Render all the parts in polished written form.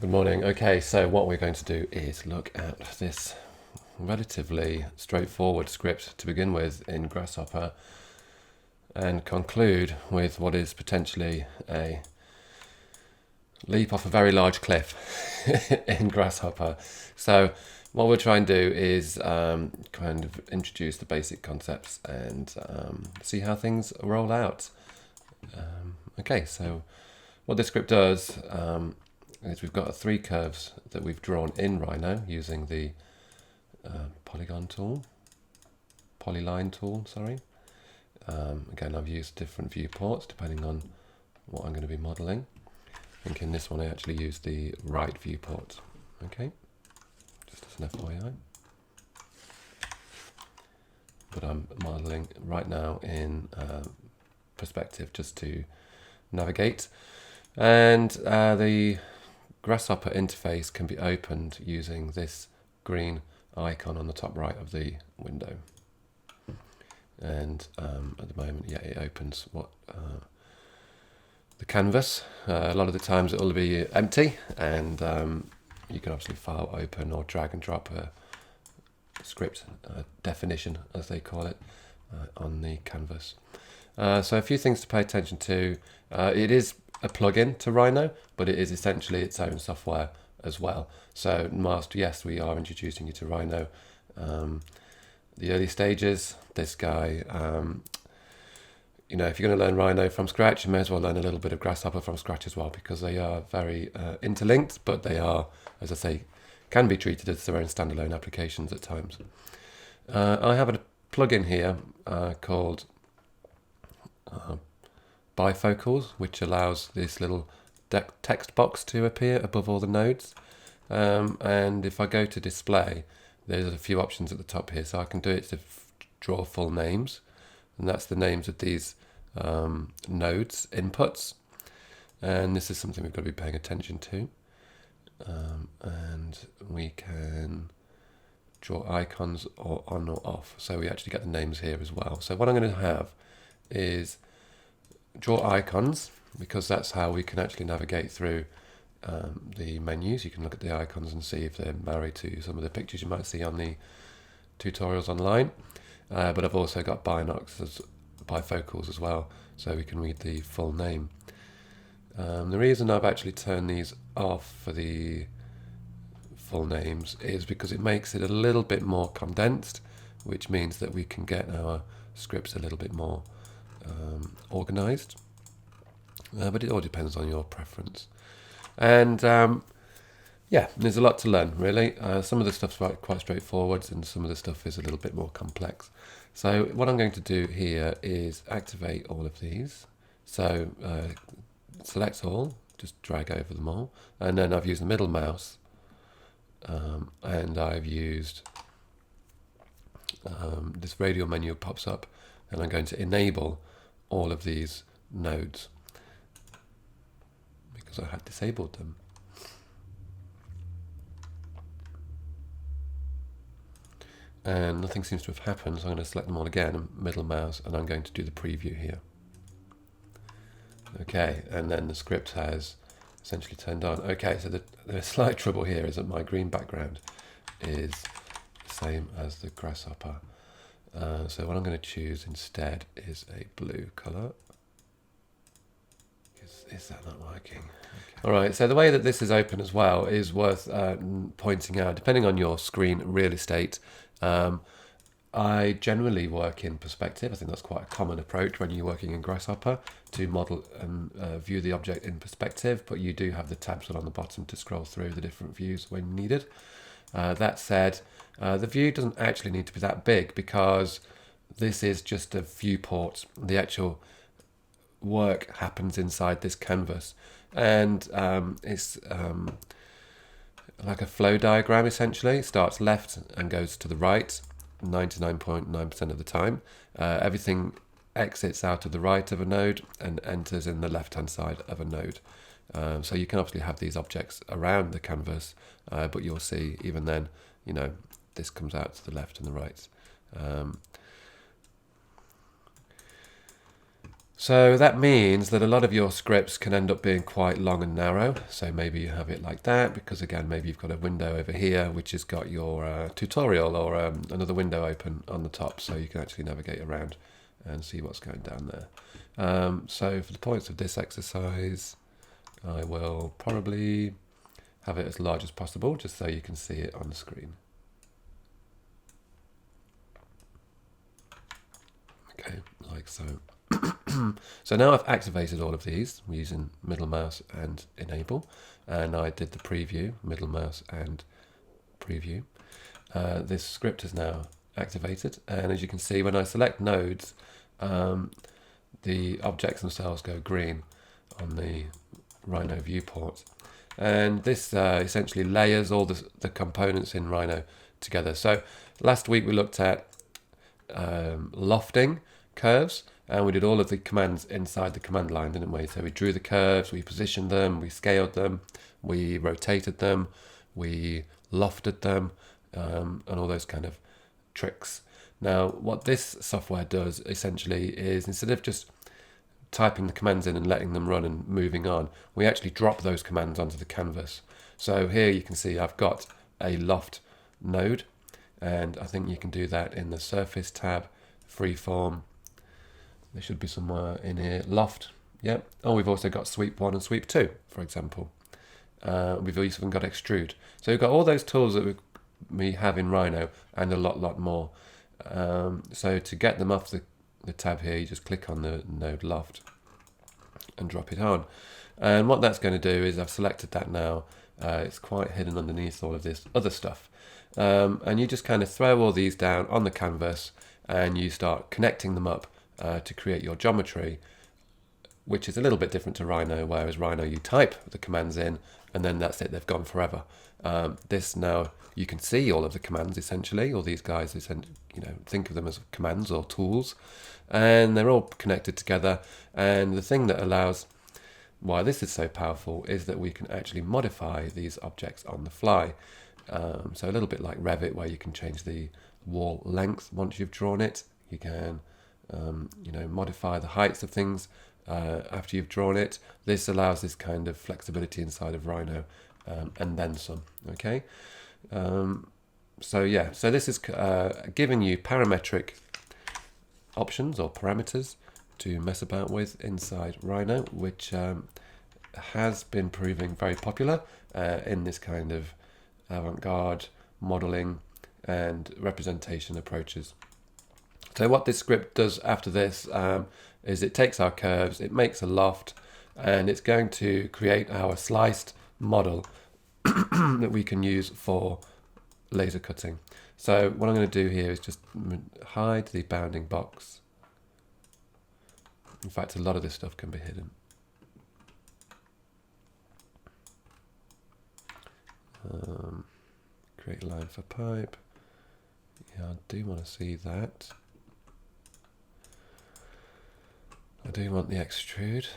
Good morning. Okay, so what we're going to do is look at this relatively straightforward script to begin with in Grasshopper and conclude with what is potentially a leap off a very large cliff in Grasshopper. So what we'll try and do is kind of introduce the basic concepts and see how things roll out. Okay, so what this script does is we've got three curves that we've drawn in Rhino using the polyline tool, sorry. Again, I've used different viewports depending on what I'm going to be modeling. I think in this one I actually used the right viewport, okay, just as an FYI. But I'm modeling right now in perspective just to navigate. And the Grasshopper interface can be opened using this green icon on the top right of the window. And at the moment, yeah, it opens the canvas. A lot of the times it will be empty, and you can obviously file open or drag and drop a script definition, as they call it, on the canvas. So a few things to pay attention to. It is a plugin to Rhino, but it is essentially its own software as well. So whilst, yes, we are introducing you to Rhino, the early stages, this guy, you know, if you're going to learn Rhino from scratch, you may as well learn a little bit of Grasshopper from scratch as well, because they are very interlinked, but they are, as I say, can be treated as their own standalone applications at times. I have a plugin here called Bifocals, which allows this little text box to appear above all the nodes. And if I go to display, there's a few options at the top here. So I can do it to draw full names, and that's the names of these nodes inputs. And this is something we've got to be paying attention to. And we can draw icons or on or off. So we actually get the names here as well. So what I'm going to have is draw icons, because that's how we can actually navigate through the menus. You can look at the icons and see if they're married to some of the pictures you might see on the tutorials online. But I've also got bifocals as well, so we can read the full name. The reason I've actually turned these off for the full names is because it makes it a little bit more condensed, which means that we can get our scripts a little bit more organized, but it all depends on your preference. And yeah, there's a lot to learn, really. Some of the stuff's quite straightforward, and some of the stuff is a little bit more complex. So what I'm going to do here is activate all of these. So select all, just drag over them all, and then I've used the middle mouse, and I've used this radial menu pops up, and I'm going to enable all of these nodes because I had disabled them. And nothing seems to have happened, so I'm going to select them all again, middle mouse, and I'm going to do the preview here. Okay, and then the script has essentially turned on. Okay, so the slight trouble here is that my green background is the same as the Grasshopper. So what I'm going to choose instead is a blue colour. Is that not working? Okay. All right, so the way that this is open as well is worth pointing out. Depending on your screen real estate, I generally work in perspective. I think that's quite a common approach when you're working in Grasshopper, to model and view the object in perspective, but you do have the tabs on the bottom to scroll through the different views when needed. That said, the view doesn't actually need to be that big, because this is just a viewport. The actual work happens inside this canvas, and it's like a flow diagram essentially. It starts left and goes to the right 99.9% of the time. Everything exits out of the right of a node and enters in the left hand side of a node. So you can obviously have these objects around the canvas, but you'll see even then, you know, this comes out to the left and the right. So that means that a lot of your scripts can end up being quite long and narrow. So maybe you have it like that because, again, maybe you've got a window over here which has got your tutorial or another window open on the top, so you can actually navigate around and see what's going down there. So for the points of this exercise, I will probably have it as large as possible just so you can see it on the screen. Okay, like so. So now I've activated all of these using middle mouse and enable, and I did the preview, middle mouse and preview. This script is now activated, and as you can see, when I select nodes, the objects themselves go green on the Rhino viewport, and this essentially layers all the components in Rhino together. So last week we looked at lofting curves, and we did all of the commands inside the command line, didn't we? So we drew the curves, we positioned them, we scaled them, we rotated them, we lofted them, and all those kind of tricks. Now, what this software does essentially is, instead of just typing the commands in and letting them run and moving on, we actually drop those commands onto the canvas. So here you can see I've got a loft node, and I think you can do that in the surface tab, freeform. There should be somewhere in here. Loft, yeah. Oh, we've also got sweep 1 and sweep 2, for example. We've even got extrude. So we've got all those tools that we have in Rhino and a lot more. So to get them off the tab here, you just click on the node loft and drop it on. And what that's going to do is, I've selected that now. It's quite hidden underneath all of this other stuff. And you just kind of throw all these down on the canvas and you start connecting them up to create your geometry, which is a little bit different to Rhino, whereas Rhino you type the commands in and then that's it, they've gone forever. This now you can see all of the commands essentially, all these guys, think of them as commands or tools, and they're all connected together. And the thing that allows why this is so powerful is that we can actually modify these objects on the fly. So a little bit like Revit, where you can change the wall length once you've drawn it. You can modify the heights of things after you've drawn it. This allows this kind of flexibility inside of Rhino, and then some. Okay, so this is giving you parametric options or parameters to mess about with inside Rhino, which has been proving very popular in this kind of avant-garde modeling and representation approaches. So what this script does after this is it takes our curves, it makes a loft, and it's going to create our sliced model that we can use for laser cutting. So what I'm going to do here is just hide the bounding box. In fact, a lot of this stuff can be hidden. Create a line for pipe. Yeah, I do want to see that. I do want the extrude.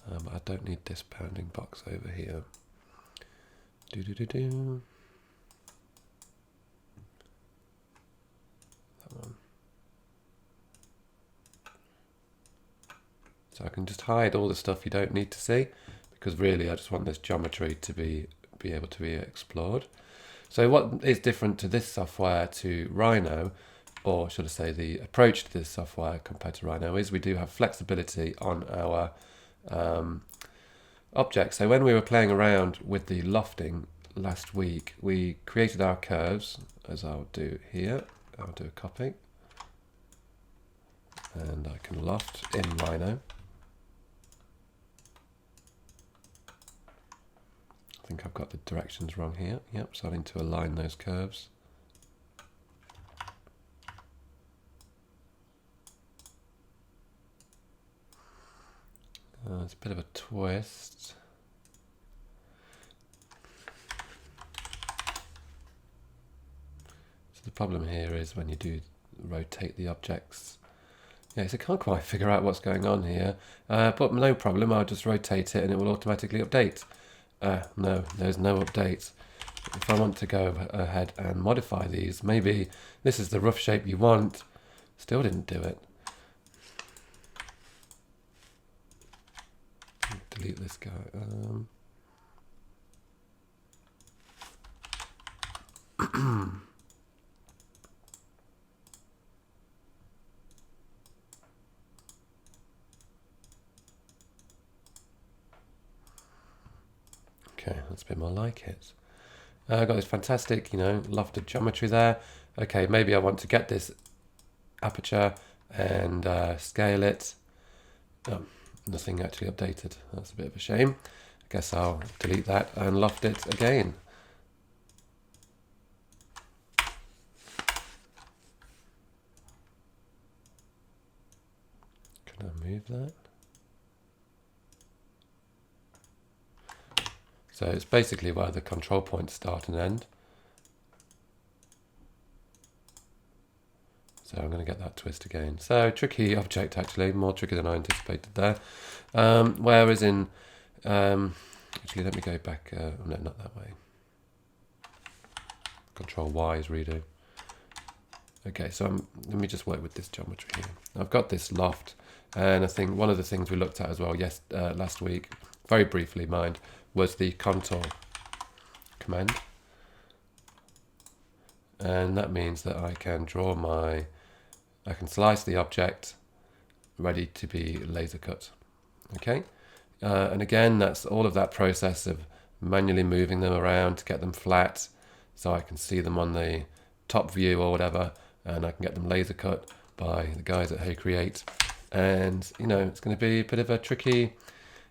But I don't need this bounding box over here. That one. So I can just hide all the stuff you don't need to see, because really I just want this geometry to be able to be explored. So what is different to this software to Rhino, or should I say the approach to this software compared to Rhino, is we do have flexibility on our objects. So when we were playing around with the lofting last week, we created our curves, as I'll do here. I'll do a copy, and I can loft in Rhino. I think I've got the directions wrong here. Yep, so I need to align those curves. It's a bit of a twist. So the problem here is when you do rotate the objects. Yeah, so I can't quite figure out what's going on here, but no problem, I'll just rotate it and it will automatically update. No, there's no update. If I want to go ahead and modify these, maybe this is the rough shape you want, Still didn't do it. Delete this guy. Okay, that's a bit more like it. I've got this fantastic, lofted geometry there. Okay, maybe I want to get this aperture and scale it. Oh, nothing actually updated. That's a bit of a shame. I guess I'll delete that and loft it again. Can I move that? So it's basically where the control points start and end. So I'm going to get that twist again. So tricky object, actually, more tricky than I anticipated there. Whereas in, actually let me go back, no, not that way. Control Y is redo. Okay, so let me just work with this geometry here. I've got this loft, and I think one of the things we looked at as well last week, very briefly mind, was the contour command. And that means that I can draw I can slice the object ready to be laser cut. Okay, and again, that's all of that process of manually moving them around to get them flat so I can see them on the top view or whatever, and I can get them laser cut by the guys at Hey Create. And it's going to be a bit of a tricky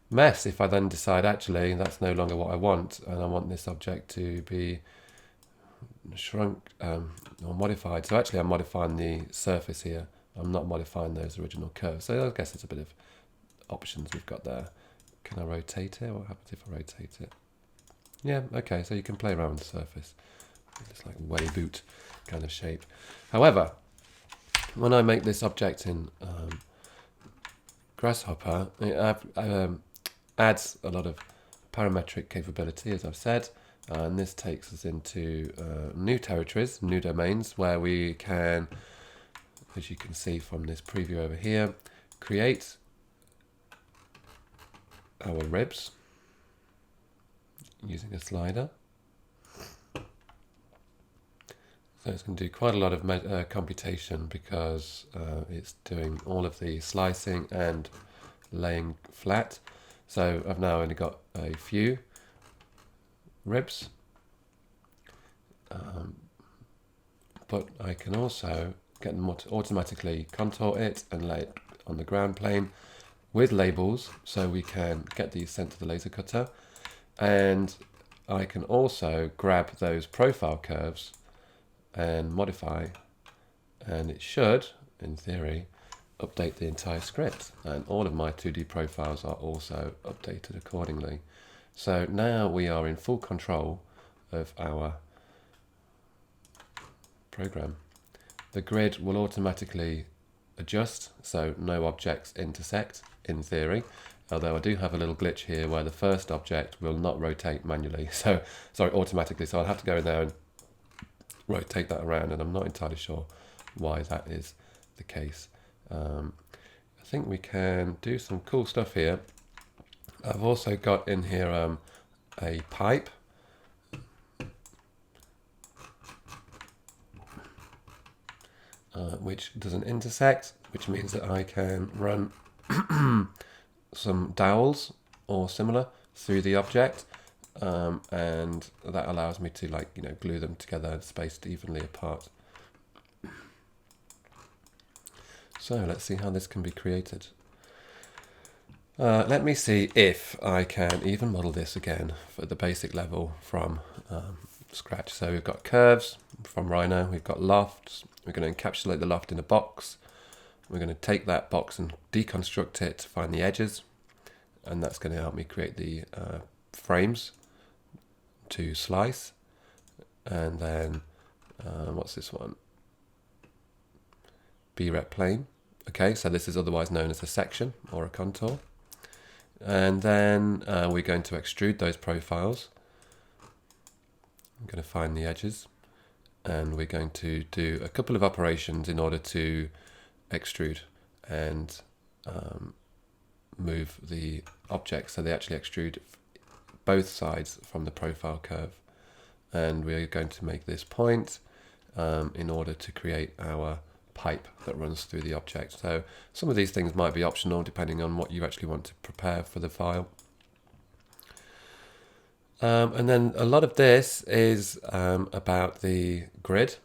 mess if I then decide actually that's no longer what I want, and I want this object to be shrunk or modified. So actually I'm modifying the surface here. I'm not modifying those original curves. So I guess it's a bit of options we've got there. Can I rotate it? What happens if I rotate it? Yeah, okay, so you can play around with the surface. It's like welly boot kind of shape. However, when I make this object in Grasshopper, it adds a lot of parametric capability, as I've said. And this takes us into new territories, new domains, where we can, as you can see from this preview over here, create our ribs using a slider. So it's going to do quite a lot of computation because it's doing all of the slicing and laying flat. So I've now only got a few ribs, but I can also get them to automatically contour it and lay it on the ground plane with labels, so we can get these sent to the laser cutter. And I can also grab those profile curves and modify, and it should, in theory, update the entire script, and all of my 2D profiles are also updated accordingly. So now we are in full control of our program. The grid will automatically adjust, so no objects intersect, in theory, although I do have a little glitch here where the first object will not rotate manually, automatically, so I'll have to go in there and rotate that around, and I'm not entirely sure why that is the case. I think we can do some cool stuff here. I've also got in here a pipe. Which doesn't intersect, which means that I can run some dowels or similar through the object, and that allows me to glue them together spaced evenly apart. So let's see how this can be created. Let me see if I can even model this again for the basic level from scratch. So we've got curves from Rhino, we've got lofts. We're going to encapsulate the loft in a box. We're going to take that box and deconstruct it to find the edges, and that's going to help me create the frames to slice. And then what's this one? B-rep plane. Okay, so this is otherwise known as a section or a contour. And then we're going to extrude those profiles. I'm going to find the edges, and we're going to do a couple of operations in order to extrude and move the objects so they actually extrude both sides from the profile curve. And we're going to make this point in order to create our pipe that runs through the object. So some of these things might be optional depending on what you actually want to prepare for the file. And then a lot of this is about the grid,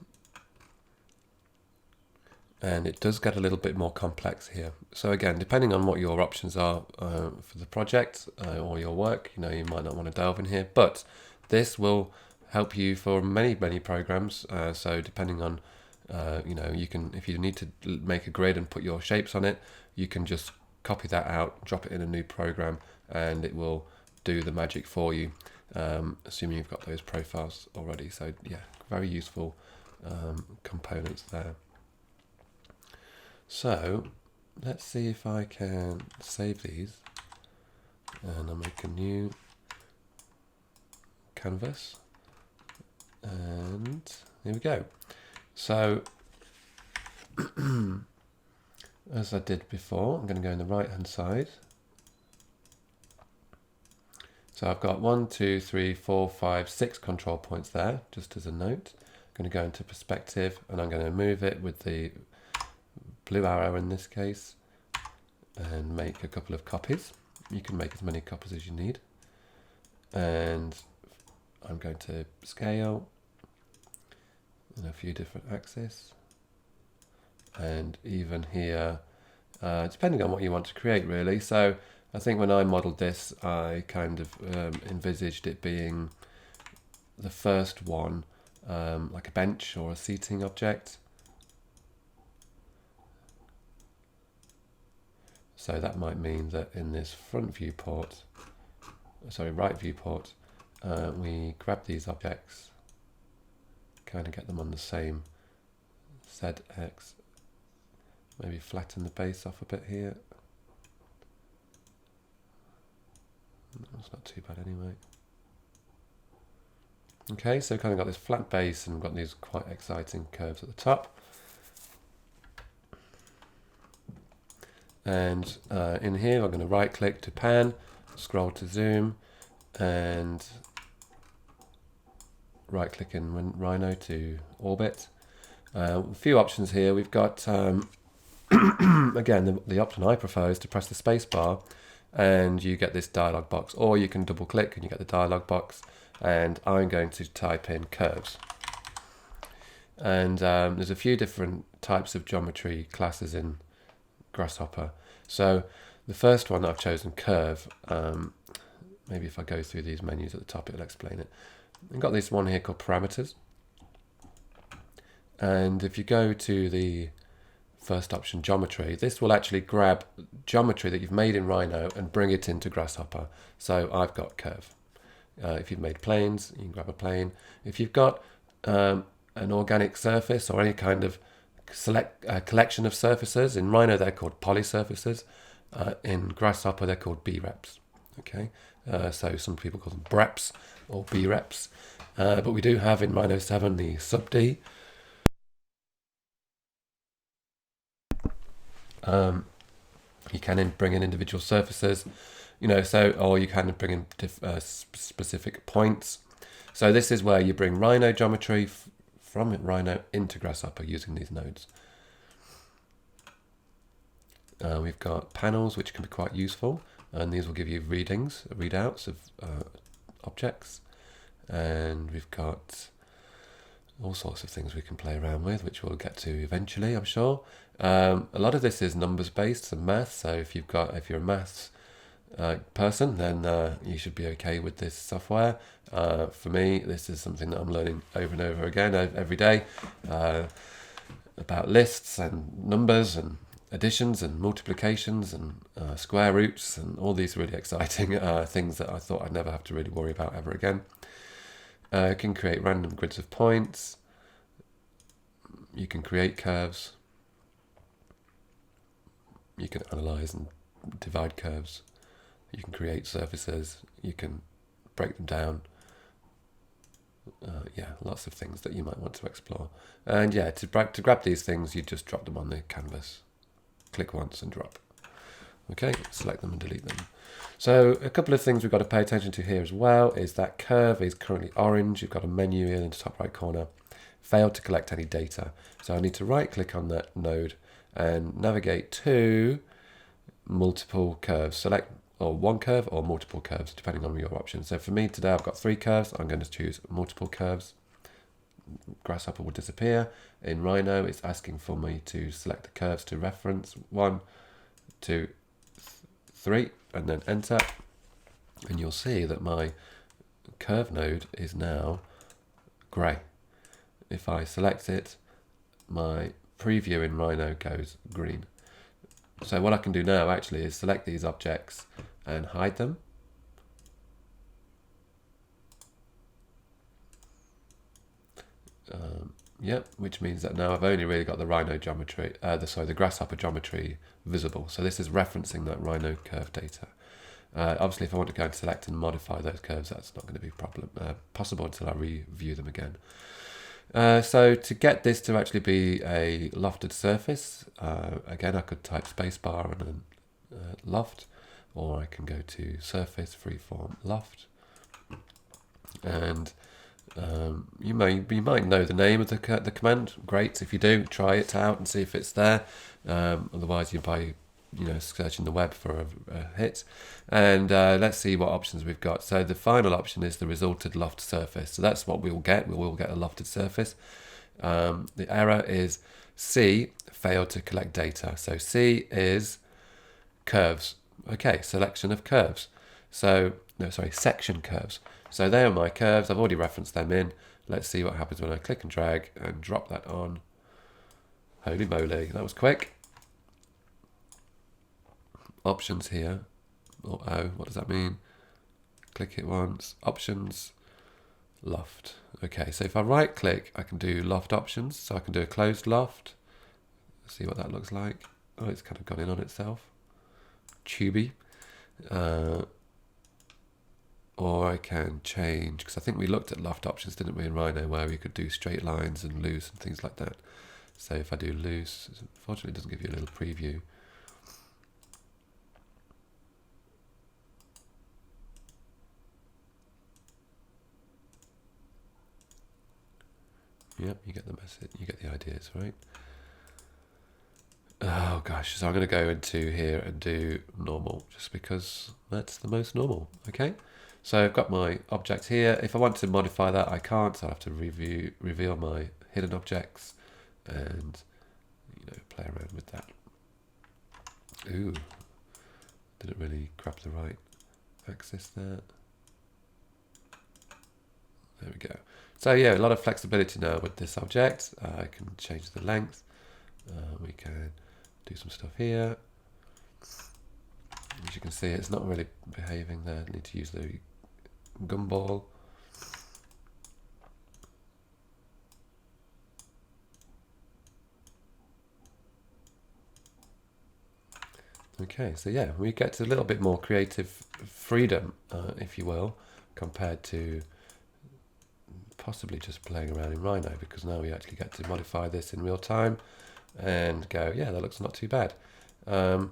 and it does get a little bit more complex here. So again, depending on what your options are for the project or your work, you might not want to delve in here, but this will help you for many programs. So depending on you can, if you need to make a grid and put your shapes on it, you can just copy that out, drop it in a new program, and it will do the magic for you, assuming you've got those profiles already. So yeah, very useful components there. So let's see if I can save these, and I'll make a new canvas, and here we go. So as I did before, I'm going to go in the right hand side. So I've got 1, 2, 3, 4, 5, 6 control points there, just as a note. I'm going to go into perspective, and I'm going to move it with the blue arrow in this case, and make a couple of copies. You can make as many copies as you need. And I'm going to scale in a few different axes. And even here, depending on what you want to create really. So I think when I modeled this, I kind of envisaged it being the first one, like a bench or a seating object. So that might mean that in this right viewport, we grab these objects, kind of get them on the same ZX, maybe flatten the base off a bit here. That's not too bad anyway. Okay, so kind of got this flat base and got these quite exciting curves at the top. And in here, I'm going to right click to pan, scroll to zoom, and right click in Rhino to orbit. A few options here. We've got, again, the option I prefer is to press the space bar and you get this dialog box, or you can double click and you get the dialog box, and I'm going to type in curves. And there's a few different types of geometry classes in Grasshopper. So the first one that I've chosen, curve, maybe if I go through these menus at the top, it'll explain it. I've got this one here called parameters. And if you go to the first option, geometry, this will actually grab geometry that you've made in Rhino and bring it into Grasshopper. So I've got curve. If you've made planes, you can grab a plane. If you've got an organic surface or any kind of collection of surfaces, in Rhino they're called polysurfaces. In Grasshopper they're called B-reps. Okay, so some people call them breps or B-reps. But we do have in Rhino 7 the sub-D. You can bring in individual surfaces, or you can bring in specific points. So this is where you bring Rhino geometry from Rhino into Grasshopper using these nodes. We've got panels, which can be quite useful, and these will give you readouts of objects. And we've got all sorts of things we can play around with, which we'll get to eventually, I'm sure. A lot of this is numbers based and math, so if you're a maths person, then you should be okay with this software. For me, this is something that I'm learning over and over again every day, about lists and numbers and additions and multiplications and square roots and all these really exciting things that I thought I'd never have to really worry about ever again. You can create random grids of points. You can create curves. You can analyze and divide curves. You can create surfaces. You can break them down. Lots of things that you might want to explore. And yeah, to grab these things, you just drop them on the canvas click once and drop. Okay, select them and delete them. So a couple of things we've got to pay attention to here as well is that curve is currently orange. You've got a menu here in the top right corner. Failed to collect any data. So I need to right click on that node and navigate to multiple curves. Select or one curve or multiple curves, depending on your option. So for me today, I've got 3 curves. I'm going to choose multiple curves. Grasshopper will disappear. In Rhino, it's asking for me to select the curves to reference. 1, 2, 3, and then enter. And you'll see that my curve node is now grey. If I select it, my preview in Rhino goes green. So what I can do now actually is select these objects and hide them. Yep, which means that now I've only really got the Rhino geometry, the Grasshopper geometry visible. So this is referencing that Rhino curve data. Obviously, if I want to go and select and modify those curves, that's not going to be possible until I review them again. So to get this to actually be a lofted surface, again, I could type spacebar and then loft, or I can go to surface freeform loft. And you might know the name of the command. Great, if you do, try it out and see if it's there. Otherwise, by searching the web for a hit. And let's see what options we've got. So the final option is the resulted loft surface. So that's what we will get. We will get a lofted surface. The error is C, failed to collect data. So C is curves. Okay, selection of curves. So, section curves. So they are my curves. I've already referenced them in. Let's see what happens when I click and drag and drop that on. Holy moly, that was quick. Options here. Oh, what does that mean? Click it once. Options, loft. Okay, so if I right click, I can do loft options. So I can do a closed loft. Let's see what that looks like. Oh, it's kind of gone in on itself. Tubey. Or I can change, because I think we looked at loft options, didn't we, in Rhino, where we could do straight lines and loose and things like that. So if I do loose, unfortunately it doesn't give you a little preview. Yep, you get the message, you get the ideas, right? Oh gosh, so I'm going to go into here and do normal, just because that's the most normal, okay? So I've got my object here. If I want to modify that, I can't, so I have to reveal my hidden objects and play around with that. Ooh, didn't really grab the right axis there. There we go. So yeah, a lot of flexibility now with this object. I can change the length. We can do some stuff here. As you can see, it's not really behaving there. I need to use the gumball. Okay, so yeah, we get a little bit more creative freedom, if you will, compared to possibly just playing around in Rhino, because now we actually get to modify this in real time and go, yeah, that looks not too bad. I'm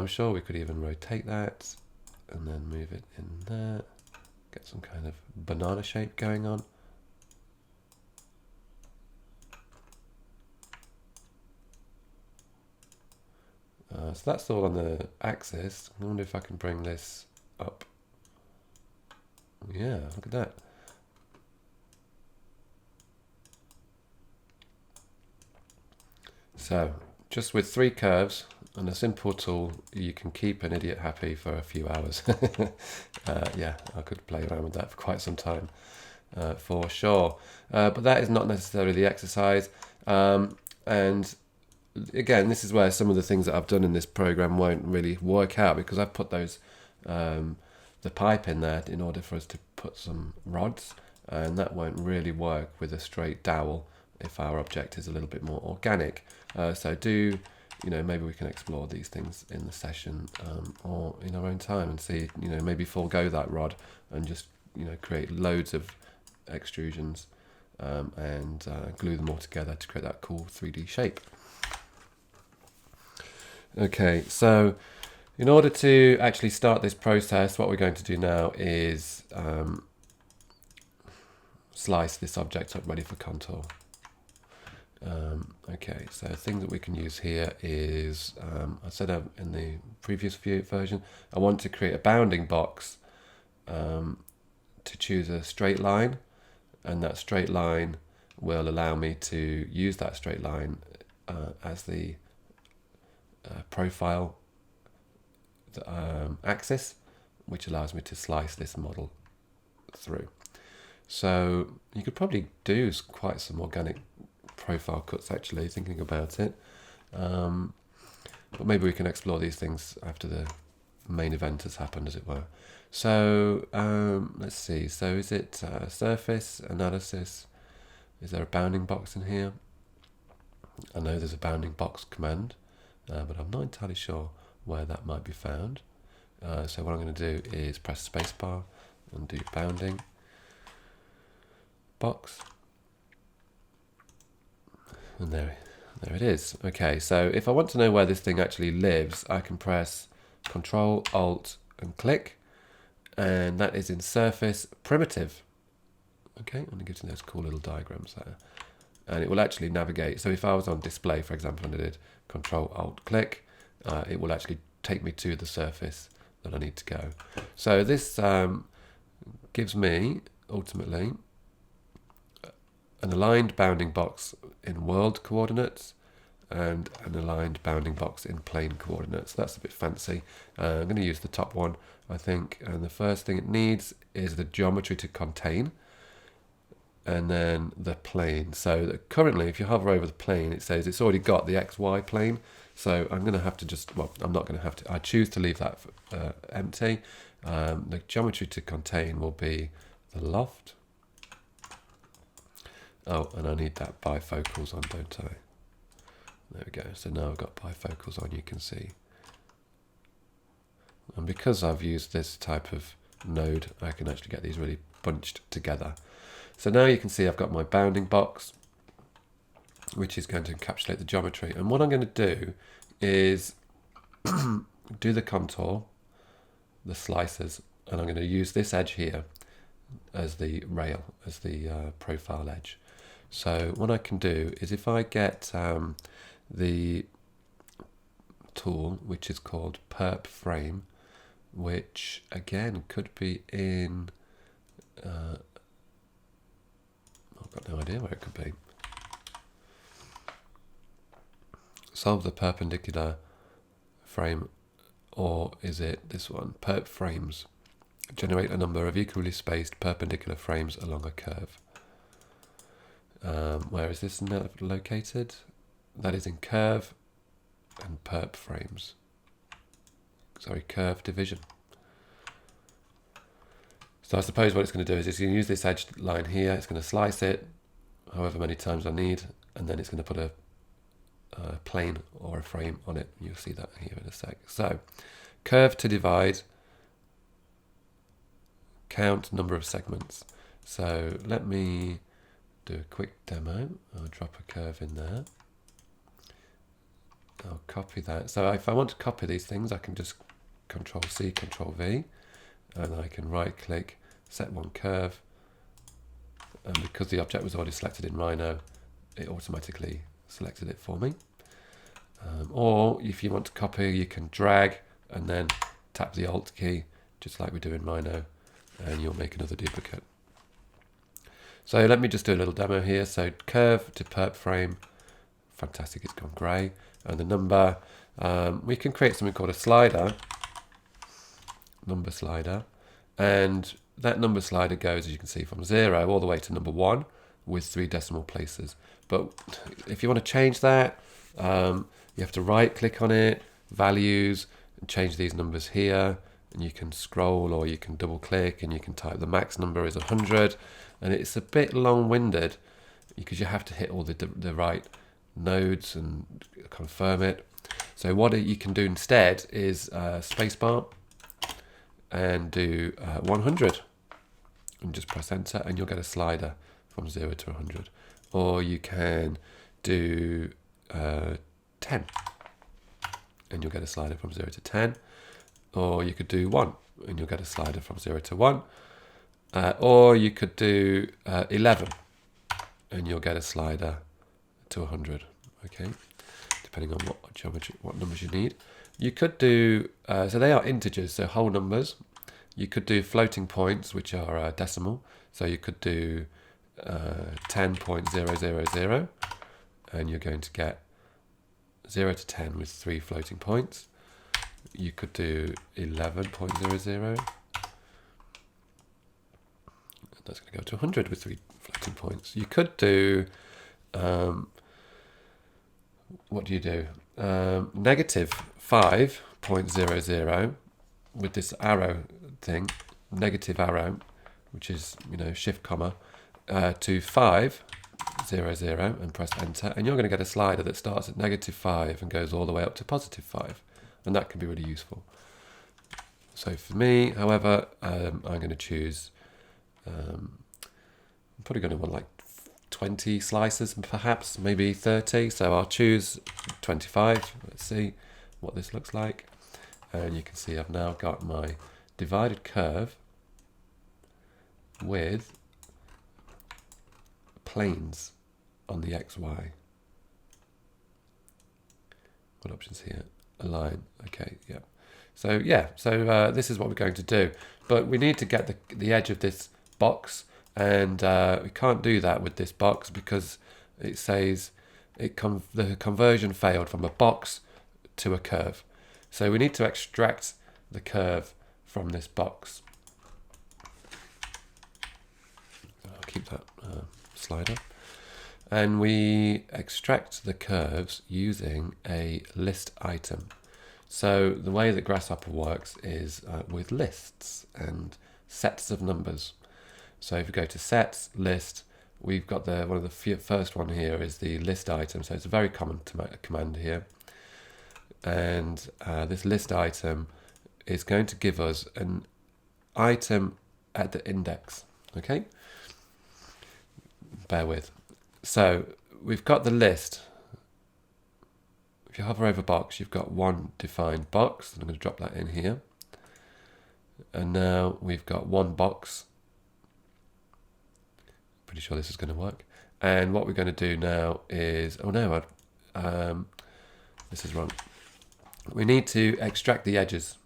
sure we could even rotate that and then move it in there, get some kind of banana shape going on. So that's all on the axis. I wonder if I can bring this up. Yeah, look at that. So just with 3 curves and a simple tool, you can keep an idiot happy for a few hours. Yeah, I could play around with that for quite some time, for sure. But that is not necessarily the exercise. And again, this is where some of the things that I've done in this program won't really work out, because I've put those the pipe in there in order for us to put some rods, and that won't really work with a straight dowel if our object is a little bit more organic. So maybe we can explore these things in the session or in our own time and see, maybe forego that rod and just, create loads of extrusions and glue them all together to create that cool 3D shape. Okay, so in order to actually start this process, what we're going to do now is slice this object up ready for contour. Okay, so a thing that we can use here is, I said in the previous version, I want to create a bounding box to choose a straight line, and that straight line will allow me to use that straight line as the profile axis, which allows me to slice this model through. So you could probably do quite some organic profile cuts actually, thinking about it, but maybe we can explore these things after the main event has happened, as it were. So let's see, so is it surface analysis? Is there a bounding box in here? I know there's a bounding box command, but I'm not entirely sure where that might be found. So what I'm going to do is press spacebar and do bounding box, and there it is. Okay, so if I want to know where this thing actually lives, I can press Control Alt and click, and that is in surface primitive. Okay, and it gives me those cool little diagrams there, and it will actually navigate. So if I was on display, for example, and I did Control Alt click, it will actually take me to the surface that I need to go. So this gives me ultimately an aligned bounding box in world coordinates and an aligned bounding box in plane coordinates. That's a bit fancy. I'm going to use the top one, I think, and the first thing it needs is the geometry to contain, and then the plane. So currently, if you hover over the plane, it says it's already got the XY plane. So I'm going to have to just, well, I'm not going to have to, I choose to leave that empty. The geometry to contain will be the loft. Oh, and I need that bifocals on, don't I? There we go. So now I've got bifocals on, you can see. And because I've used this type of node, I can actually get these really bunched together. So now you can see I've got my bounding box, which is going to encapsulate the geometry. And what I'm going to do is do the contour, the slicers, and I'm going to use this edge here as the rail, as the profile edge. So what I can do is if I get the tool, which is called Perp Frame, which again could be in, I've got no idea where it could be. Solve the perpendicular frame, or is it this one? Perp Frames. Generate a number of equally spaced perpendicular frames along a curve. Where is this located? That is in curve and perp frames. Sorry, curve division. So I suppose what it's going to do is it's going to use this edge line here. It's going to slice it however many times I need, and then it's going to put a plane or a frame on it. You'll see that here in a sec. So curve to divide, count number of segments. So let me do a quick demo. I'll drop a curve in there. I'll copy that. So if I want to copy these things, I can just Control C, Control V, and I can right click, set one curve, and because the object was already selected in Rhino, it automatically selected it for me. Or if you want to copy, you can drag and then tap the Alt key, just like we do in Rhino, and you'll make another duplicate. So let me just do a little demo here. So curve to perp frame, fantastic, it's gone grey. And the number, we can create something called a slider, number slider, and that number slider goes, as you can see, from 0 all the way to number 1 with 3 decimal places. But if you want to change that, you have to right click on it, values, and change these numbers here, and you can scroll or you can double click and you can type the max number is 100, and it's a bit long-winded because you have to hit all the right nodes and confirm it. So what you can do instead is spacebar and do 100 and just press enter, and you'll get a slider from 0 to 100. Or you can do 10, and you'll get a slider from 0 to 10. Or you could do 1 and you'll get a slider from 0 to 1. Or you could do 11 and you'll get a slider to 100. Okay, depending on what geometry, what numbers you need. You could do, so they are integers, so whole numbers. You could do floating points, which are decimal. So you could do 10.000, and you're going to get 0 to 10 with 3 floating points. You could do 11.00. That's going to go to 100 with 3 floating points. You could do, what do you do? Negative 5.00 with this arrow thing, negative arrow, which is, you know, shift comma, to 5.00 and press enter, and you're going to get a slider that starts at -5 and goes all the way up to +5, and that can be really useful. So for me, however, I'm going to choose, I'm probably going to want like 20 slices, perhaps, maybe 30, so I'll choose 25. Let's see what this looks like, and you can see I've now got my divided curve with planes on the XY. What options here? Align. Okay, yeah. So yeah, so this is what we're going to do, but we need to get the edge of this box, and we can't do that with this box because it says the conversion failed from a box to a curve. So we need to extract the curve from this box. I'll keep that slider. And we extract the curves using a list item. So the way that Grasshopper works is with lists and sets of numbers. So if you go to sets, list, we've got one of the first one here is the list item. So it's a very common command here. And this list item is going to give us an item at the index. Okay? Bear with. So we've got the list. If you hover over box, you've got one defined box. And I'm going to drop that in here. And now we've got one box. Pretty sure this is going to work. And what we're going to do now is, oh no, this is wrong. We need to extract the edges,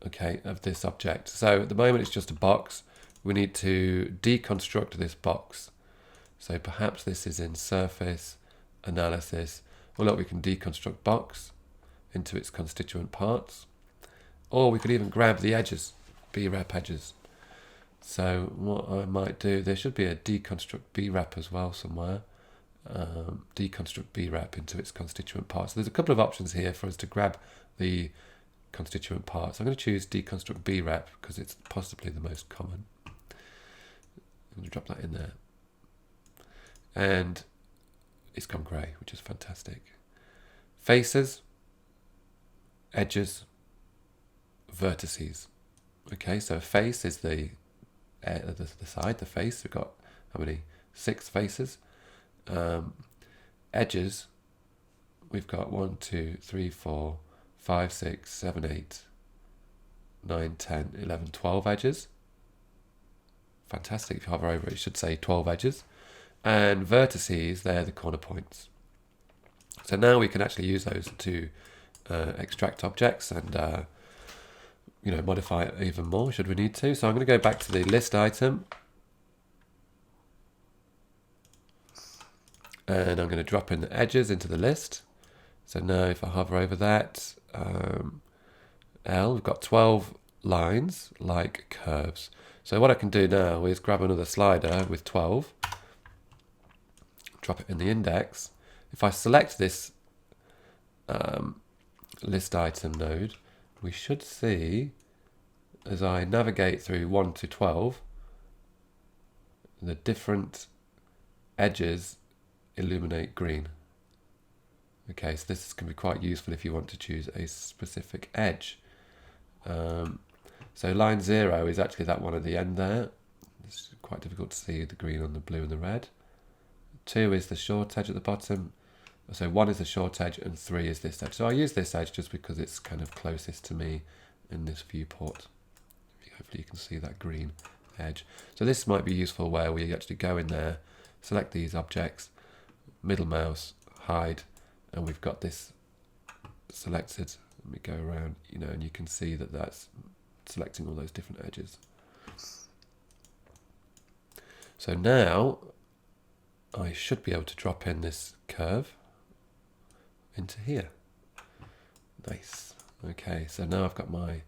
okay, of this object. So at the moment it's just a box. We need to deconstruct this box. So perhaps this is in surface analysis. Well, look, we can deconstruct box into its constituent parts, or we could even grab the edges, B-rep edges. So what I might do, there should be a deconstruct B-rep as well somewhere. Deconstruct B-rep into its constituent parts. So there's a couple of options here for us to grab the constituent parts. I'm going to choose deconstruct B-rep because it's possibly the most common. I'm going to drop that in there. And it's gone grey, which is fantastic. Faces, edges, vertices. Okay, so a face is the side, the face. We've got how many? 6 faces. Edges, we've got 1, 2, 3, 4, 5, 6, 7, 8, 9, 10, 11, 12 edges. Fantastic. If you hover over it, it should say 12 edges. And vertices, they're the corner points. So now we can actually use those to extract objects and modify it even more should we need to. So I'm going to go back to the list item. And I'm going to drop in the edges into the list. So now if I hover over that, we've got 12 lines like curves. So what I can do now is grab another slider with 12, drop it in the index. If I select this list item node, we should see, as I navigate through 1 to 12, the different edges illuminate green. Okay, so this can be quite useful if you want to choose a specific edge. So line 0 is actually that one at the end there. It's quite difficult to see the green on the blue and the red. 2 is the short edge at the bottom. So 1 is the short edge and 3 is this edge. So I use this edge just because it's kind of closest to me in this viewport. Hopefully you can see that green edge. So this might be useful where we actually go in there, select these objects, middle mouse, hide, and we've got this selected. Let me go around, and you can see that that's selecting all those different edges. So now I should be able to drop in this curve into here. Nice. Okay, so now I've got my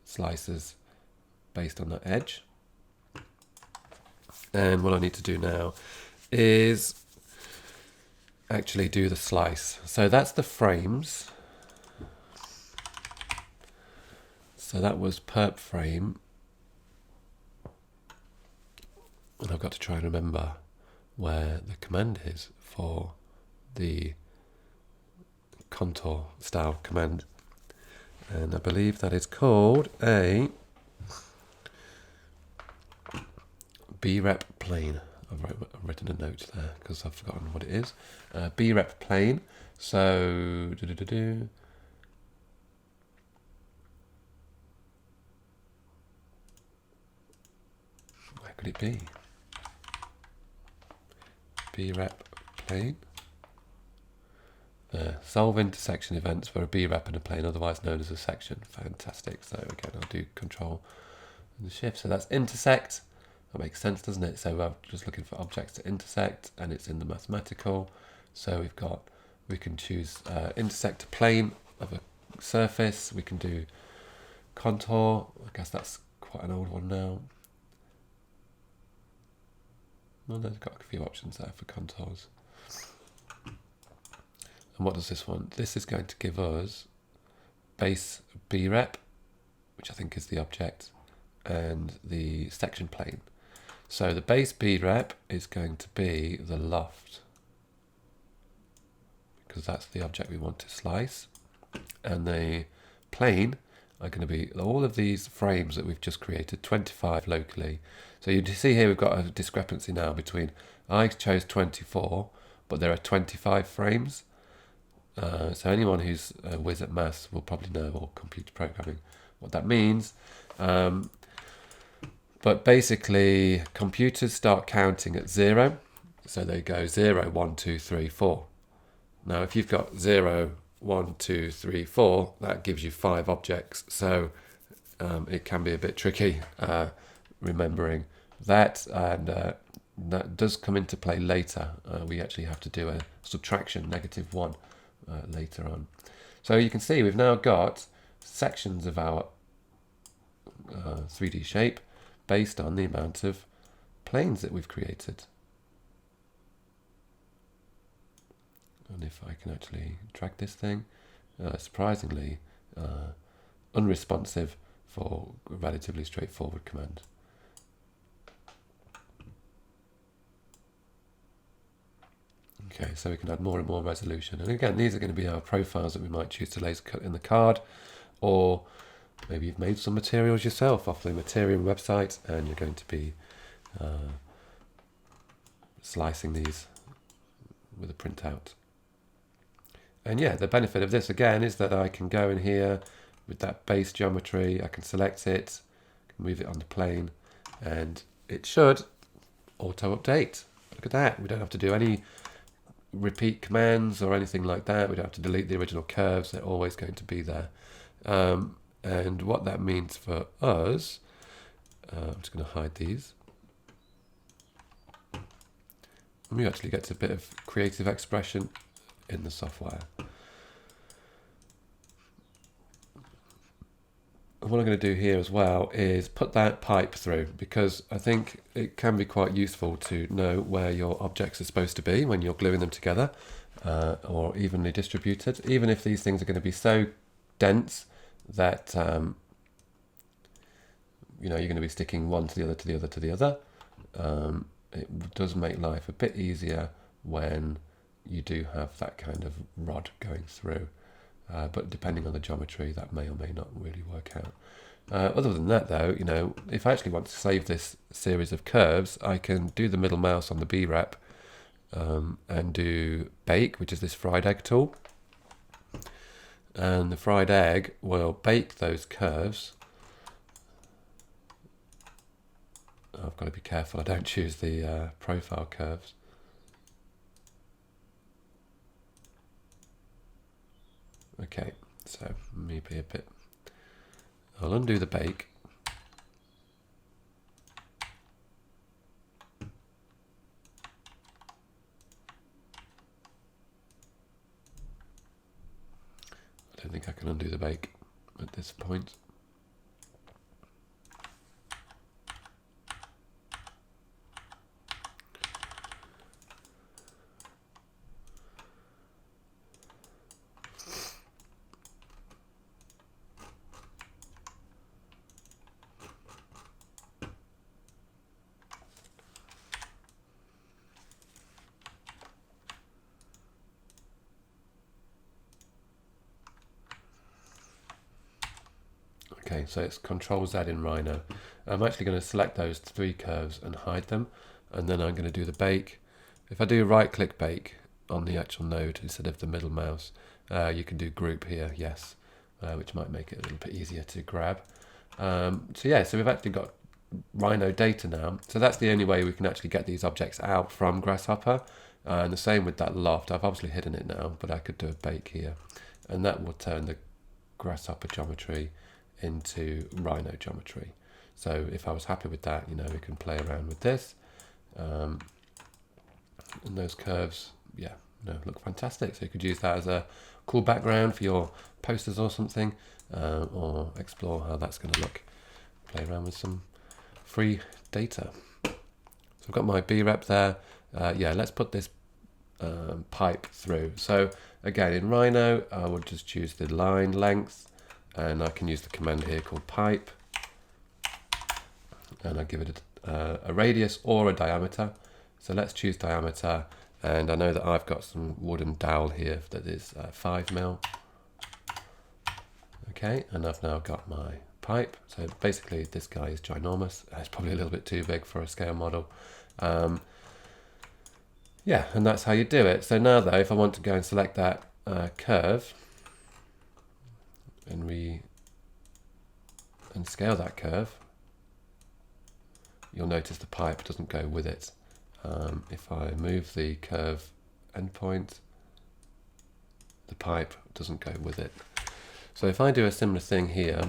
slices based on that edge. And what I need to do now is actually do the slice. So that's the frames. So that was Perp Frame. And I've got to try and remember where the command is for the contour style command. And I believe that is called a brep plane. I've written a note there because I've forgotten what it is. Brep plane. So where could it be? Brep plane. Solve intersection events for a brep in a plane, otherwise known as a section. Fantastic. So again, I'll do Control and the Shift. So that's intersect. That makes sense, doesn't it? So we're just looking for objects to intersect, and it's in the mathematical. So we can choose intersect a plane of a surface. We can do contour. I guess that's quite an old one now. Well, there's got a few options there for contours. And what does this want? This is going to give us base brep, which I think is the object, and the section plane. So the base brep is going to be the loft, because that's the object we want to slice. And the plane are going to be all of these frames that we've just created, 25 locally. So you see here we've got a discrepancy now between, I chose 24, but there are 25 frames. So anyone who's a whiz at maths will probably know, or computer programming, what that means. But basically, computers start counting at 0. So they go 0, 1, 2, 3, 4. Now, if you've got 0, 1, 2, 3, 4, that gives you 5 objects. So it can be a bit tricky remembering that. And that does come into play later. We actually have to do a subtraction, -1. Later on. So you can see we've now got sections of our 3D shape based on the amount of planes that we've created. And if I can actually drag this thing, surprisingly unresponsive for a relatively straightforward command. Okay, so we can add more and more resolution. And again, these are going to be our profiles that we might choose to laser cut in the card, or maybe you've made some materials yourself off the Material website and you're going to be slicing these with a printout. And yeah, the benefit of this again is that I can go in here with that base geometry, I can select it, move it on the plane, and it should auto-update. Look at that, we don't have to do any repeat commands or anything like that. We don't have to delete the original curves, they're always going to be there. And what that means for us, I'm just going to hide these. And we actually get a bit of creative expression in the software. And what I'm going to do here as well is put that pipe through, because I think it can be quite useful to know where your objects are supposed to be when you're gluing them together, or evenly distributed, even if these things are going to be so dense that you're going to be sticking one to the other, to the other, to the other. It does make life a bit easier when you do have that kind of rod going through. But depending on the geometry, that may or may not really work out. Other than that, though, if I actually want to save this series of curves, I can do the middle mouse on the brep, and do bake, which is this fried egg tool. And the fried egg will bake those curves. I've got to be careful I don't choose the profile curves. Okay, so maybe a bit. I'll undo the bake. I don't think I can undo the bake at this point. Okay, so it's Control Z in Rhino. I'm actually going to select those 3 curves and hide them, and then I'm going to do the bake. If I do right click bake on the actual node instead of the middle mouse, you can do group here, yes, which might make it a little bit easier to grab. So yeah, so we've actually got Rhino data now. So that's the only way we can actually get these objects out from Grasshopper. And the same with that loft. I've obviously hidden it now, but I could do a bake here, and that will turn the Grasshopper geometry into Rhino geometry. So if I was happy with that, you know, we can play around with this. And those curves, yeah, no, look fantastic. So you could use that as a cool background for your posters or something, or explore how that's going to look. Play around with some free data. So I've got my B-rep there. Yeah, let's put this pipe through. So again, in Rhino, I would just choose the line length, and I can use the command here called pipe, and I give it a radius or a diameter. So let's choose diameter, and I know that I've got some wooden dowel here that is 5 mil. Okay, and I've now got my pipe. So basically this guy is ginormous. It's probably a little bit too big for a scale model. Yeah, and that's how you do it. So now though, if I want to go and select that curve and scale that curve, you'll notice the pipe doesn't go with it. If I move the curve endpoint, the pipe doesn't go with it. So if I do a similar thing here,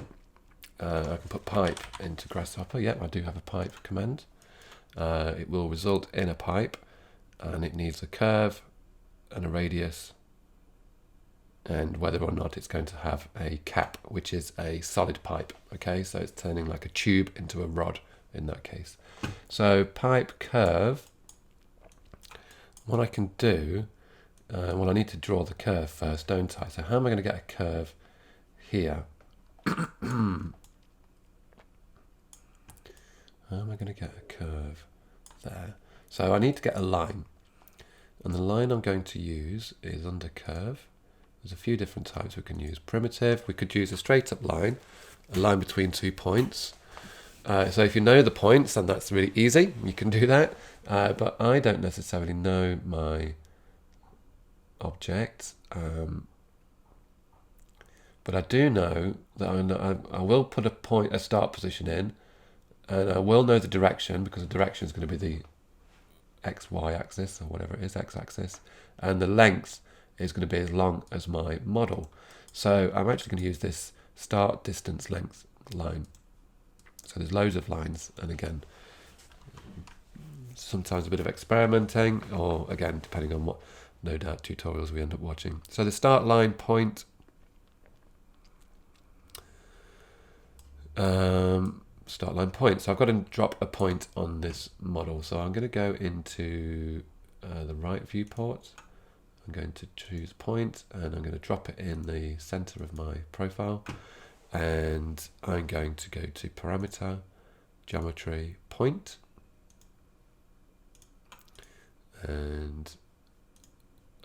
I can put pipe into Grasshopper. Yep, I do have a pipe command. It will result in a pipe, and it needs a curve and a radius, and whether or not it's going to have a cap, which is a solid pipe. Okay, so it's turning like a tube into a rod in that case. So pipe curve, what I can do, well, I need to draw the curve first, don't I? So how am I going to get a curve here? How am I going to get a curve there? So I need to get a line, and the line I'm going to use is under curve. There's a few different types we can use. Primitive, we could use a straight up line, a line between 2 points. So if you know the points, then that's really easy. You can do that. But I don't necessarily know my object. But I do know that I will put a start position in, and I will know the direction, because the direction is going to be the XY axis, or whatever it is, X axis, and the length is going to be as long as my model. So I'm actually going to use this start distance length line. So there's loads of lines, and again, sometimes a bit of experimenting, or again, depending on what, no doubt, tutorials we end up watching. So the start line point, start line point. So I've got to drop a point on this model. So I'm going to go into the right viewport. I'm going to choose point, and I'm going to drop it in the center of my profile. And I'm going to go to parameter, geometry, point. And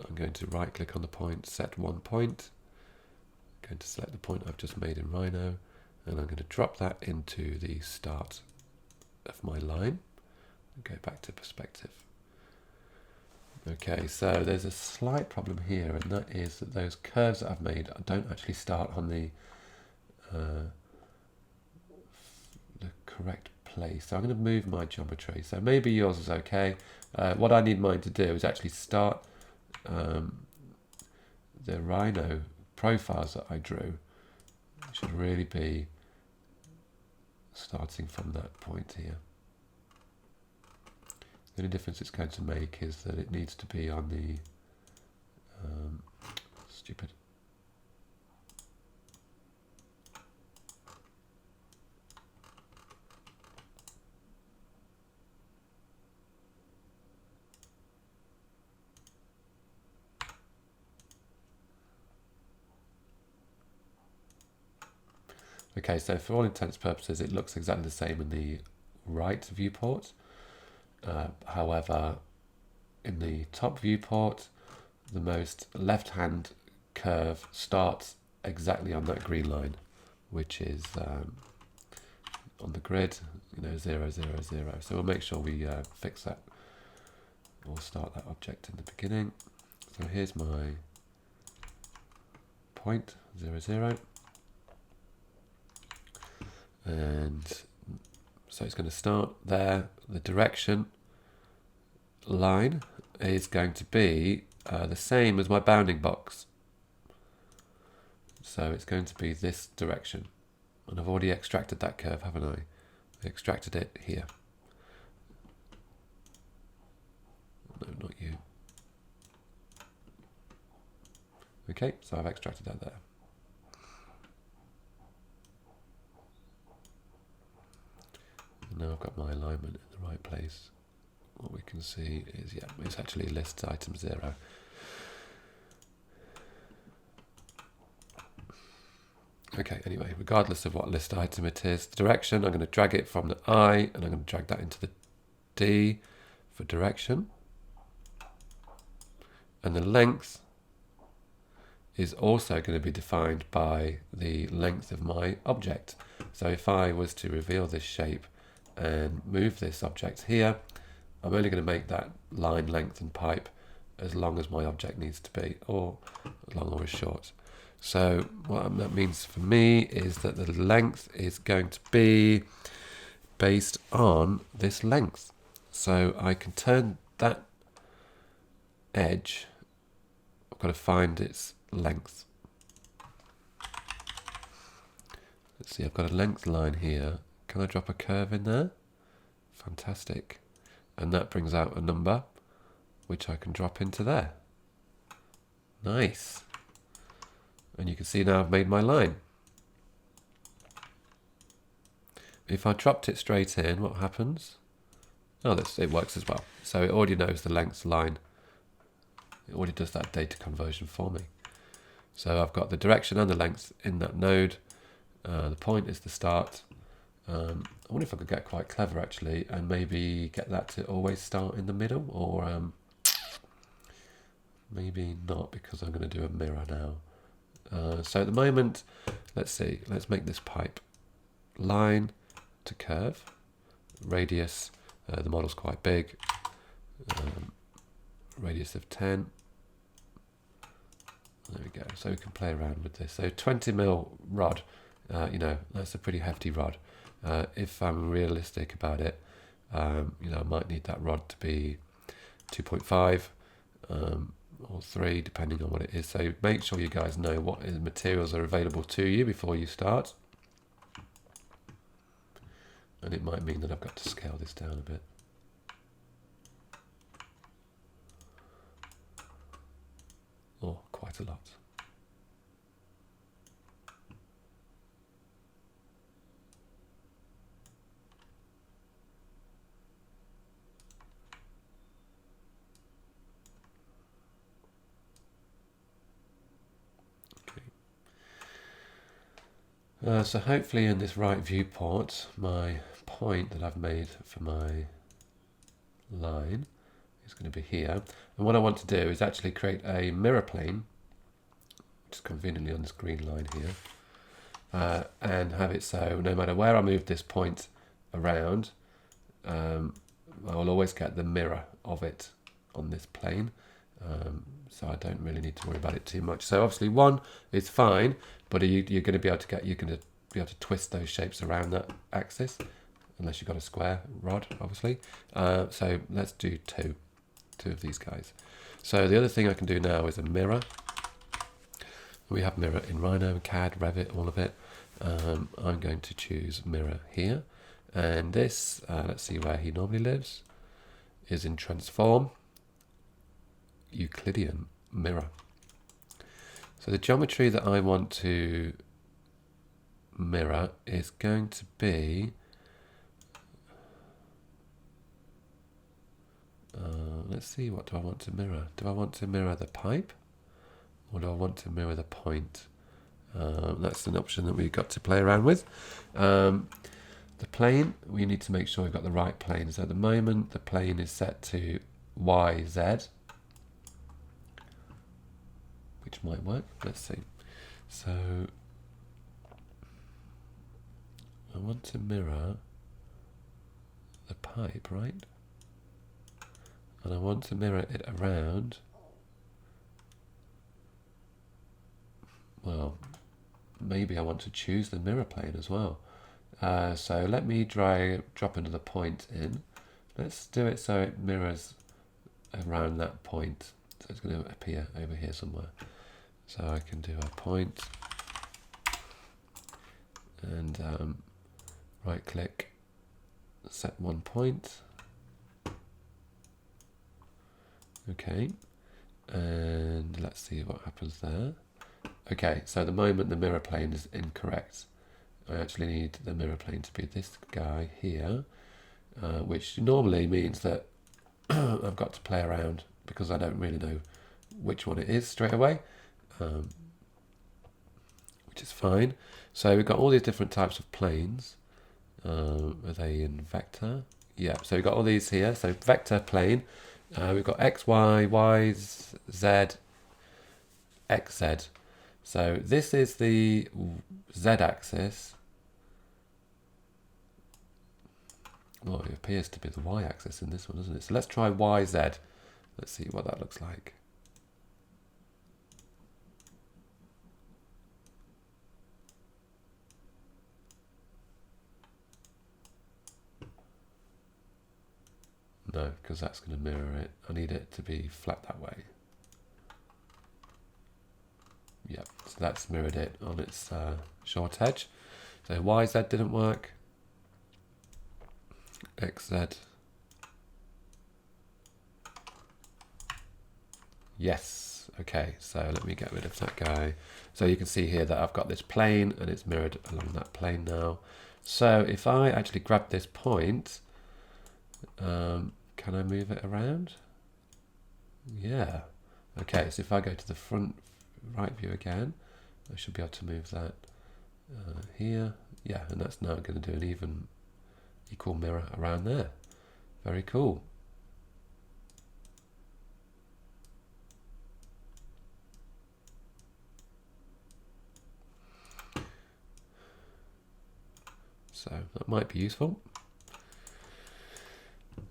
I'm going to right click on the point, set one point. I'm going to select the point I've just made in Rhino, and I'm going to drop that into the start of my line. And go back to perspective. Okay, so there's a slight problem here, and that is that those curves that I've made don't actually start on the correct place. So I'm going to move my geometry. So maybe yours is okay. What I need mine to do is actually start the Rhino profiles that I drew. Should really be starting from that point here. The only difference it's going to make is that it needs to be on the stupid. Okay, so for all intents and purposes, it looks exactly the same in the right viewport. However, in the top viewport, the most left-hand curve starts exactly on that green line, which is on the grid, 0, 0, 0. So we'll make sure we fix that. We'll start that object in the beginning. So here's my point, 0, 0. And so it's going to start there. The direction line is going to be the same as my bounding box. So it's going to be this direction. And I've already extracted that curve, haven't I? I extracted it here. No, not you. Okay, so I've extracted that there. And now I've got my alignment in the right place. What we can see is, yeah, it's actually list item 0. Okay, anyway, regardless of what list item it is, the direction, I'm going to drag it from the I, and I'm going to drag that into the D for direction. And the length is also going to be defined by the length of my object. So if I was to reveal this shape and move this object here, I'm only going to make that line length and pipe as long as my object needs to be, or as long or as short. So what that means for me is that the length is going to be based on this length. So I can turn that edge, I've got to find its length. Let's see, I've got a length line here. Can I drop a curve in there? Fantastic. And that brings out a number which I can drop into there. Nice. And you can see now I've made my line. If I dropped it straight in, what happens? Oh, it works as well. So it already knows the length line. It already does that data conversion for me. So I've got the direction and the length in that node. The point is the start. I wonder if I could get quite clever actually and maybe get that to always start in the middle, or maybe not, because I'm going to do a mirror now. So at the moment, let's see, let's make this pipe line to curve, radius, the model's quite big, radius of 10. There we go. So we can play around with this. So 20mm rod, that's a pretty hefty rod. If I'm realistic about it, I might need that rod to be 2.5 or 3, depending on what it is. So make sure you guys know what materials are available to you before you start. And it might mean that I've got to scale this down a bit. Or quite a lot. So hopefully in this right viewport, my point that I've made for my line is going to be here. And what I want to do is actually create a mirror plane, which is conveniently on this green line here, and have it so no matter where I move this point around, I will always get the mirror of it on this plane. So I don't really need to worry about it too much. So obviously 1 is fine, but you're going to be able to twist those shapes around that axis, unless you've got a square rod, obviously. So let's do two of these guys. So the other thing I can do now is a mirror. We have mirror in Rhino, CAD, Revit, all of it. I'm going to choose mirror here. And this, let's see where he normally lives, is in transform, Euclidean Mirror. So the geometry that I want to mirror is going to be, let's see, what do I want to mirror? Do I want to mirror the pipe, or do I want to mirror the point? That's an option that we've got to play around with. The plane, we need to make sure we've got the right plane. So at the moment, the plane is set to YZ, which might work. Let's see. So I want to mirror the pipe, right? And I want to mirror it around, well, maybe I want to choose the mirror plane as well. So let me drop another point in. Let's do it so it mirrors around that point. So it's going to appear over here somewhere. So I can do a point and right click, set 1 point. Okay, and let's see what happens there. Okay, so at the moment the mirror plane is incorrect. I actually need the mirror plane to be this guy here, which normally means that I've got to play around because I don't really know which one it is straight away, which is fine. So we've got all these different types of planes. Are they in vector? Yeah, so we've got all these here. So vector plane, we've got X, Y, Y, Z, X, Z. So this is the Z-axis. Well, it appears to be the Y-axis in this one, doesn't it? So let's try YZ. Let's see what that looks like. No, because that's going to mirror it. I need it to be flat that way. Yep, so that's mirrored it on its short edge. So YZ didn't work. XZ. Yes. Okay, so let me get rid of that guy. So you can see here that I've got this plane and it's mirrored along that plane now. So if I actually grab this point, can I move it around? Yeah. Okay, so if I go to the front right view again, I should be able to move that here. Yeah, and that's now going to do an equal mirror around there. Very cool. So that might be useful.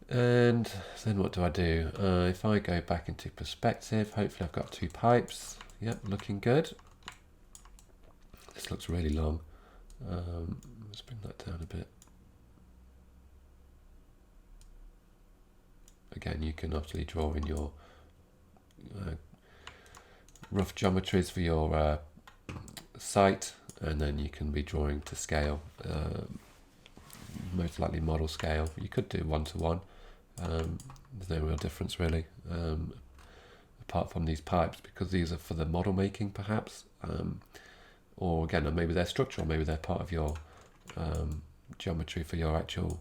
And then what do I do? If I go back into perspective, hopefully I've got 2 pipes. Yep, looking good. This looks really long. Let's bring that down a bit. Again, you can obviously draw in your rough geometries for your site, and then you can be drawing to scale, most likely model scale. You could do 1-to-1. There's no real difference really, apart from these pipes, because these are for the model making perhaps, or again, maybe they're structural, maybe they're part of your geometry for your actual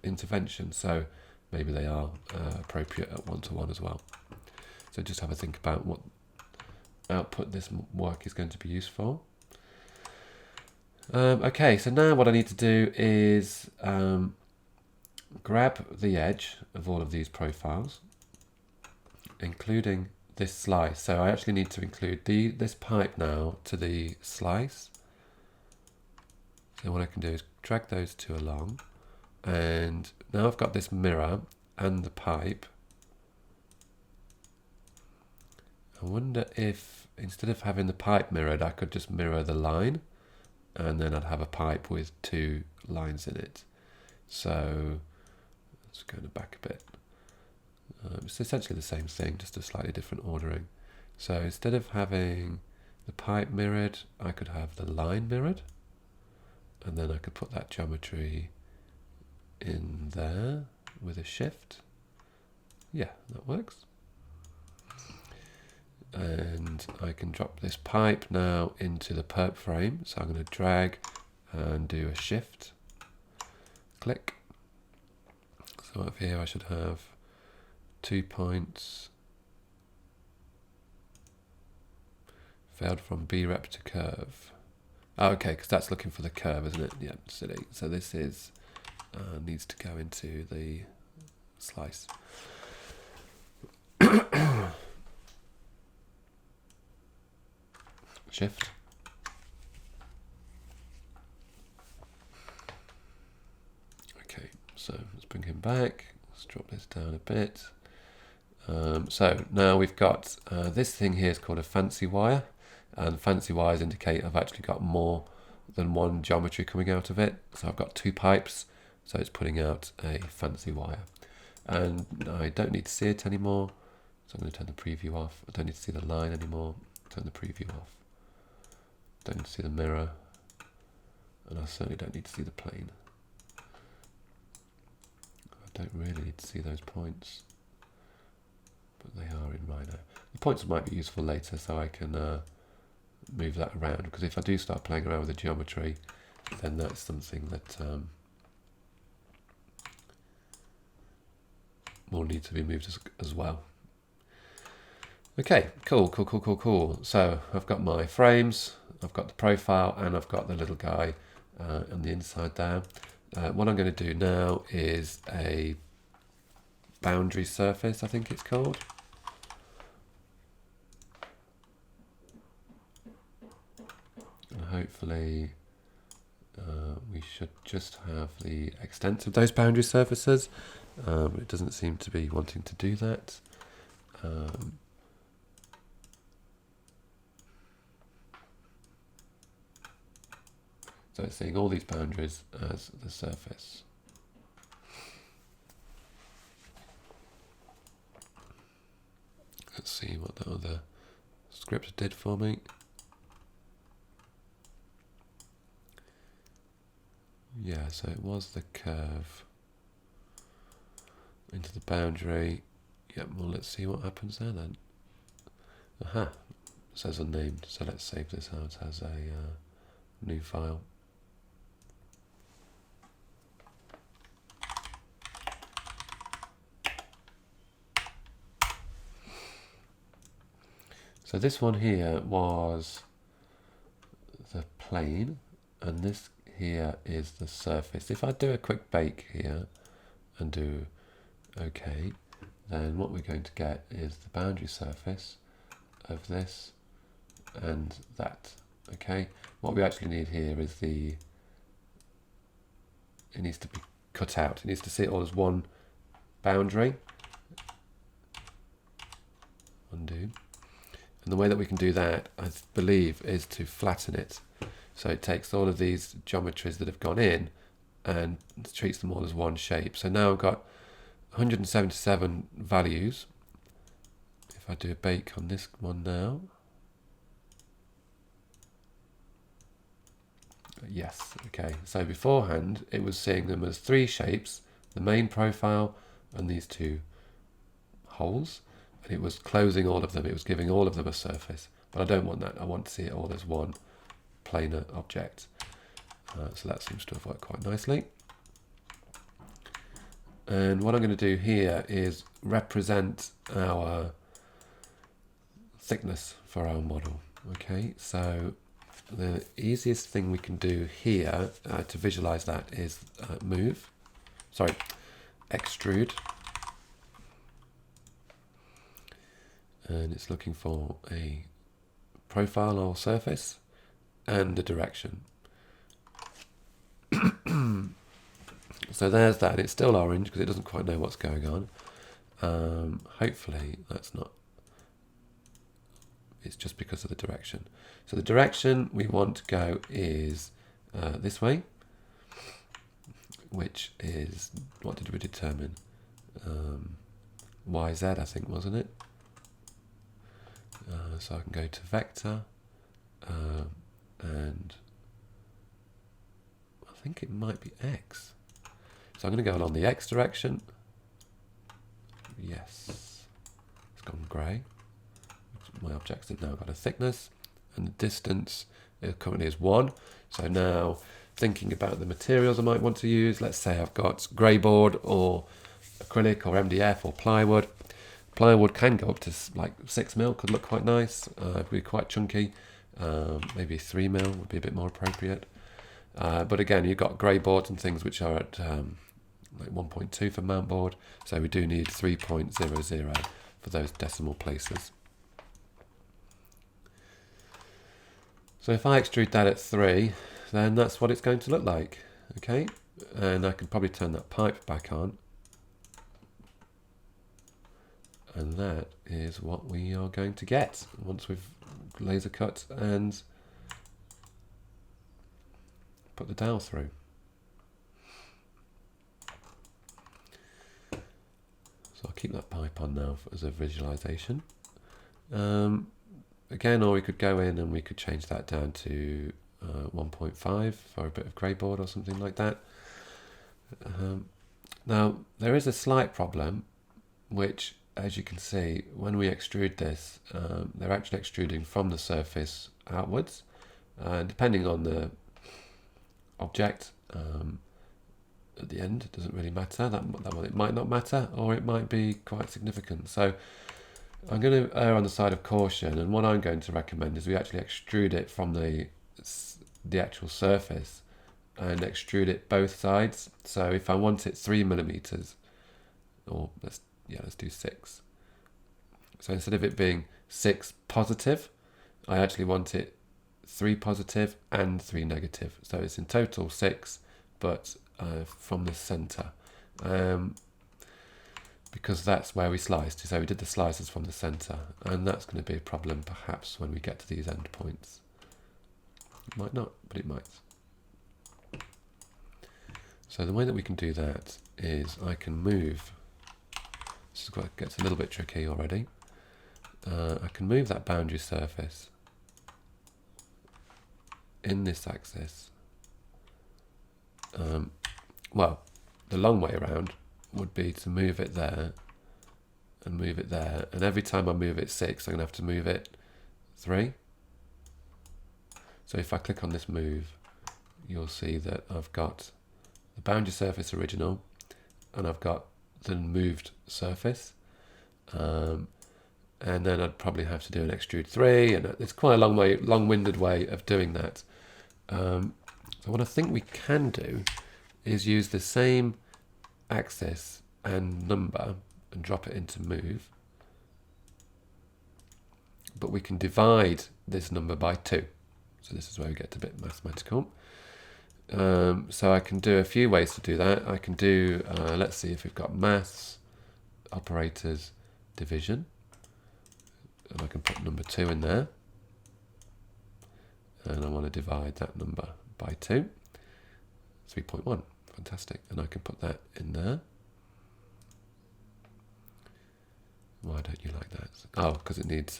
intervention, so maybe they are appropriate at 1-to-1 as well. So just have a think about what output this work is going to be used for. Okay, so now what I need to do is grab the edge of all of these profiles, including this slice. So I actually need to include this pipe now to the slice. So what I can do is drag those 2 along, and now I've got this mirror and the pipe. I wonder if instead of having the pipe mirrored, I could just mirror the line, and then I'd have a pipe with two lines in it. So let's go back a bit. It's essentially the same thing, just a slightly different ordering. So instead of having the pipe mirrored, I could have the line mirrored, and then I could put that geometry in there with a shift. Yeah, that works. And I can drop this pipe now into the perp frame. So I'm going to drag and do a shift, click. So up here I should have 2 points. Failed from B-rep to curve. Oh, okay, because that's looking for the curve, isn't it? Yeah, silly. So this is needs to go into the slice. Shift. Okay, so let's bring him back. Let's drop this down a bit. So now we've got this thing here is called a fancy wire, and fancy wires indicate I've actually got more than one geometry coming out of it. So I've got two pipes, so it's putting out a fancy wire. And I don't need to see it anymore, so I'm going to turn the preview off. I don't need to see the line anymore, turn the preview off. Don't need to see the mirror, and I certainly don't need to see the plane. I don't really need to see those points, but they are in Rhino. The points might be useful later, so I can move that around, because if I do start playing around with the geometry, then that's something that will need to be moved as well. Okay, cool. So I've got my frames, I've got the profile, and I've got the little guy on the inside there. What I'm going to do now is a boundary surface, I think it's called. And hopefully we should just have the extent of those boundary surfaces. It doesn't seem to be wanting to do that. So it's seeing all these boundaries as the surface. Let's see what the other script did for me. Yeah, so it was the curve into the boundary. Yep, well, let's see what happens there then. Aha, it says unnamed, so let's save this out as a new file. So this one here was the plane, and this here is the surface. If I do a quick bake here and do OK, then what we're going to get is the boundary surface of this and that. Okay, what we actually need here is it needs to be cut out. It needs to see it all as one boundary. Undo. And the way that we can do that, I believe, is to flatten it. So it takes all of these geometries that have gone in and treats them all as one shape. So now I've got 177 values. If I do a bake on this one now. Yes, okay. So beforehand, it was seeing them as three shapes, the main profile and these two holes. And it was closing all of them. It was giving all of them a surface. But I don't want that. I want to see it all as one planar object. So that seems to have worked quite nicely. And what I'm going to do here is represent our thickness for our model. Okay, so the easiest thing we can do here to visualize that is extrude. And it's looking for a profile or surface and a direction. So there's that. It's still orange because it doesn't quite know what's going on. Hopefully that's not It's just because of the direction. So the direction we want to go is this way, which is, what did we determine? YZ, I think, wasn't it? So I can go to vector, and I think it might be X. So I'm going to go along the X direction. Yes, it's gone grey. My objects have now got a thickness, and the distance currently is 1. So now, thinking about the materials I might want to use, let's say I've got grey board or acrylic or MDF or plywood. Plywood can go up to like 6mm, could look quite nice, be quite chunky. Maybe 3mm would be a bit more appropriate. But again, you've got grey boards and things which are at like 1.2 for mount board, so we do need 3.00 for those decimal places. So if I extrude that at 3, then that's what it's going to look like. Okay, and I can probably turn that pipe back on. And that is what we are going to get once we've laser cut and put the dowel through. So I'll keep that pipe on now as a visualization. Again, or we could go in and we could change that down to 1.5 for a bit of grey board or something like that. Now, there is a slight problem, which, as you can see, when we extrude this, they're actually extruding from the surface outwards. Depending on the object, at the end, it doesn't really matter. That it might not matter, or it might be quite significant. So I'm going to err on the side of caution, and what I'm going to recommend is we actually extrude it from the actual surface and extrude it both sides. So if I want it 3mm, or let's do 6. So instead of it being 6 positive, I actually want it 3 positive and 3 negative. So it's in total 6, but from the center. Because that's where we sliced. So we did the slices from the center, and that's going to be a problem perhaps when we get to these end points. It might not, but it might. So the way that we can do that is I can move. This is what gets a little bit tricky already. I can move that boundary surface in this axis. Well, the long way around would be to move it there and move it there, and every time I move it 6, I'm going to have to move it 3. So if I click on this move, you'll see that I've got the boundary surface original, and I've got the moved surface, and then I'd probably have to do an extrude 3, and it's quite a long-winded way of doing that. So what I think we can do is use the same axis and number and drop it into move, but we can divide this number by 2. So this is where we get a bit mathematical. So I can do a few ways to do that. I can do, let's see if we've got maths, operators, division, and I can put number 2 in there, and I want to divide that number by 2, 3.1. Fantastic. And I can put that in there. Why don't you like that? Oh, because it needs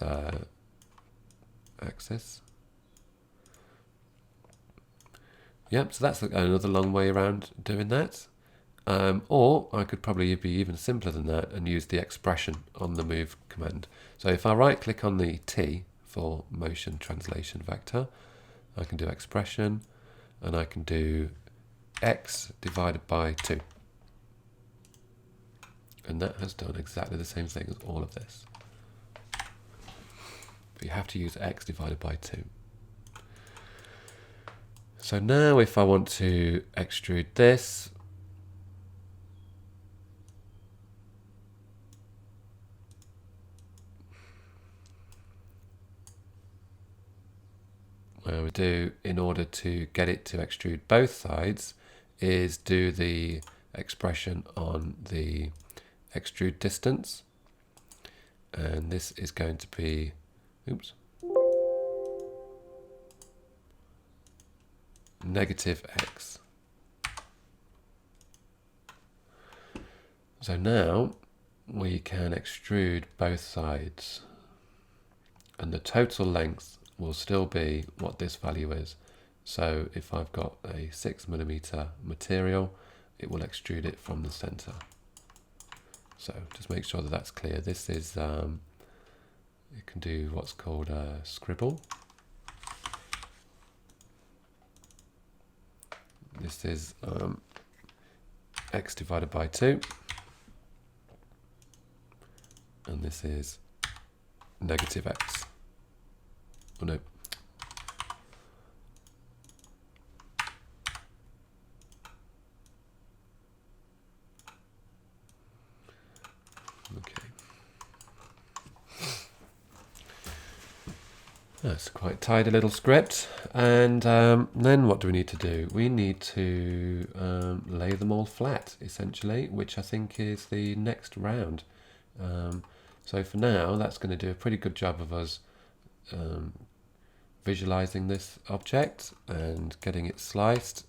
axis. Yep, so that's another long way around doing that. Or I could probably be even simpler than that and use the expression on the move command. So if I right click on the T for motion translation vector, I can do expression, and I can do X divided by 2. And that has done exactly the same thing as all of this. But you have to use X divided by 2. So now if I want to extrude this, what we do in order to get it to extrude both sides is do the expression on the extrude distance, and this is going to be, oops, negative x. So now we can extrude both sides, and the total length will still be what this value is. So if I've got a 6mm material, it will extrude it from the center. So just make sure that that's clear. This is, you can do what's called a scribble. This is x divided by 2. And this is negative x. Oh no. Okay. That's quite tidy little script. And then what do we need to do? We need to lay them all flat, essentially, which I think is the next round. So for now, that's going to do a pretty good job of us visualizing this object and getting it sliced